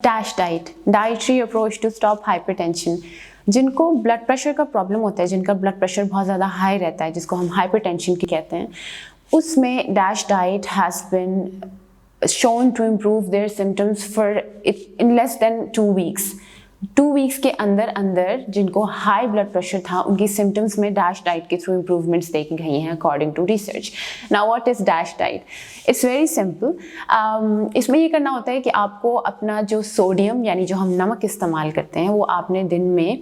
Dash diet, dietary approach to stop hypertension. जिनको blood pressure का problem होता है, जिनका ब्लड प्रेशर बहुत ज़्यादा हाई रहता है, जिसको हम हाइपरटेंशन की कहते हैं, उसमें dash diet has been shown to improve their symptoms in less than 2 weeks. 2 weeks के अंदर अंदर जिनको हाई ब्लड प्रेशर था उनकी सिम्टम्स में डैश डाइट के थ्रू इम्प्रूवमेंट्स देखी गई हैं according to research. Now what is DASH diet? It's very simple. इसमें ये करना होता है कि आपको अपना जो सोडियम यानी जो हम नमक इस्तेमाल करते हैं वो आपने दिन में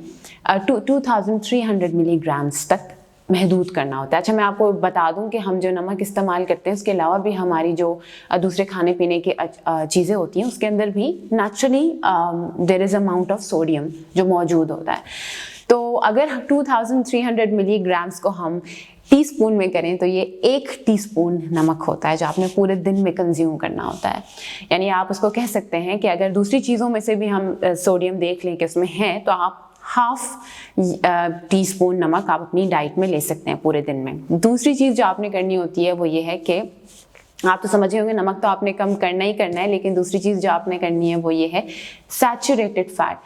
2300 मिलीग्राम्स तक महदूद करना होता है। अच्छा, मैं आपको बता दूं कि हम जो नमक इस्तेमाल करते हैं उसके अलावा भी हमारी जो दूसरे खाने पीने की चीज़ें होती हैं उसके अंदर भी naturally there is amount of sodium जो मौजूद होता है। तो अगर 2300 मिलीग्राम्स को हम टीस्पून में करें तो ये 1 टीस्पून नमक होता है जो आपने पूरे दिन में कंज्यूम करना होता है। यानी आप उसको कह सकते हैं कि अगर दूसरी चीज़ों में से भी हम सोडियम देख लें कि उसमें है, तो आप हाफ टीस्पून नमक आप अपनी डाइट में ले सकते हैं पूरे दिन में। दूसरी चीज़ जो आपने करनी होती है वो ये है कि आप तो समझे होंगे नमक तो आपने कम करना ही करना है, लेकिन दूसरी चीज़ जो आपने करनी है वो ये है saturated fat.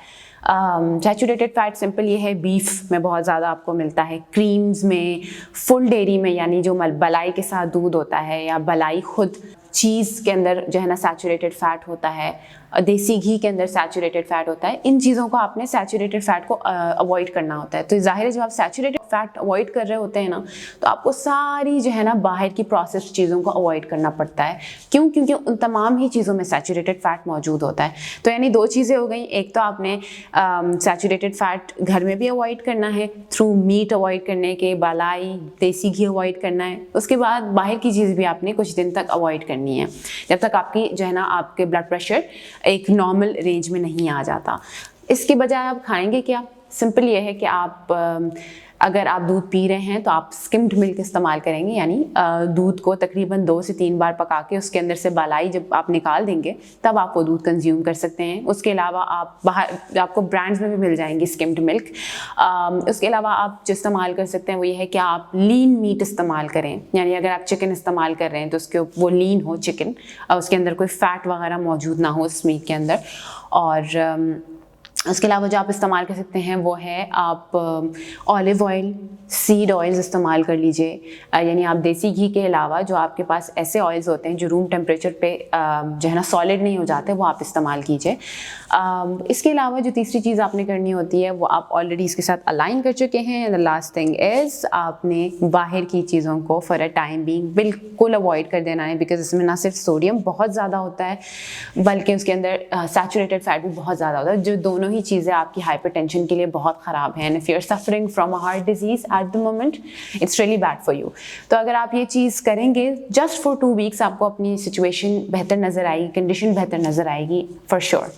Saturated fat simple ये है, बीफ में बहुत ज़्यादा आपको मिलता है, क्रीम्स में, फुल डेयरी में यानी जो मलाई के साथ दूध होता है, या मलाई खुद चीज़ के अंदर जो है ना सैचुरेटेड फैट होता है, देसी घी के अंदर सैचुरेटेड फैट होता है। इन चीज़ों को आपने सैचुरेटेड फैट को अवॉइड करना होता है। तो जाहिर है जब आप सैचुरेटेड फैट अवॉइड कर रहे होते हैं ना, तो आपको सारी जो है ना बाहर की प्रोसेस्ड चीज़ों को अवॉइड करना पड़ता है। क्यों? क्योंकि उन तमाम ही चीज़ों में सैचुरेटेड फैट मौजूद होता है। तो यानी 2 चीज़ें हो गई, एक तो आपने सैचुरेटेड फैट घर में भी अवॉइड करना है थ्रू मीट अवॉइड करने के, मलाई, देसी घी अवॉइड करना है। उसके बाद बाहर की चीज़ भी आपने कुछ दिन तक अवॉइड करनी है जब तक आपकी जो है ना आपके ब्लड प्रेशर एक नॉर्मल रेंज में नहीं आ जाता। इसके बजाय आप खाएंगे क्या? सिंपल ये है कि आप अगर आप दूध पी रहे हैं तो आप स्किम्ड मिल्क इस्तेमाल करेंगे, यानी दूध को तकरीबन 2 से 3 बार पका के उसके अंदर से मलाई जब आप निकाल देंगे तब आप वो दूध कंज्यूम कर सकते हैं। उसके अलावा आप बाहर आपको ब्रांड्स में भी मिल जाएंगी स्किम्ड मिल्क। उसके अलावा आप जो इस्तेमाल कर सकते हैं वो ये है कि आप लीन मीट इस्तेमाल करें, यानी अगर आप चिकन इस्तेमाल कर रहे हैं तो उसके वो लीन हो चिकन, उसके अंदर कोई फ़ैट वगैरह मौजूद ना हो उस मीट के अंदर। और उसके अलावा जो आप इस्तेमाल कर सकते हैं वो है आप ऑलिव ऑयल, सीड ऑयल्स इस्तेमाल कर लीजिए, यानी आप देसी घी के अलावा जो आपके पास ऐसे ऑयल्स होते हैं जो रूम टेम्परेचर पे जो है ना सॉलिड नहीं हो जाते, वो आप इस्तेमाल कीजिए। इसके अलावा जो तीसरी चीज़ आपने करनी होती है वो आप ऑलरेडी इसके साथ अलाइन कर चुके हैं। द लास्ट थिंग इज़ आपने बाहर की चीज़ों को फॉर अ टाइम बीइंग बिल्कुल अवॉइड कर देना है, बिकॉज इसमें ना सिर्फ सोडियम बहुत ज़्यादा होता है बल्कि उसके अंदर सैचुरेटेड फैट भी बहुत ज़्यादा होता है, जो दोनों ही चीज़ें आपकी हाइपरटेंशन के लिए बहुत ख़राब हैं। If you are suffering from a heart disease at the moment, it's really bad for you. तो अगर आप ये चीज़ करेंगे जस्ट फॉर 2 वीक्स, आपको अपनी सिचुएशन बेहतर नज़र आएगी, कंडीशन बेहतर नज़र आएगी फॉर श्योर।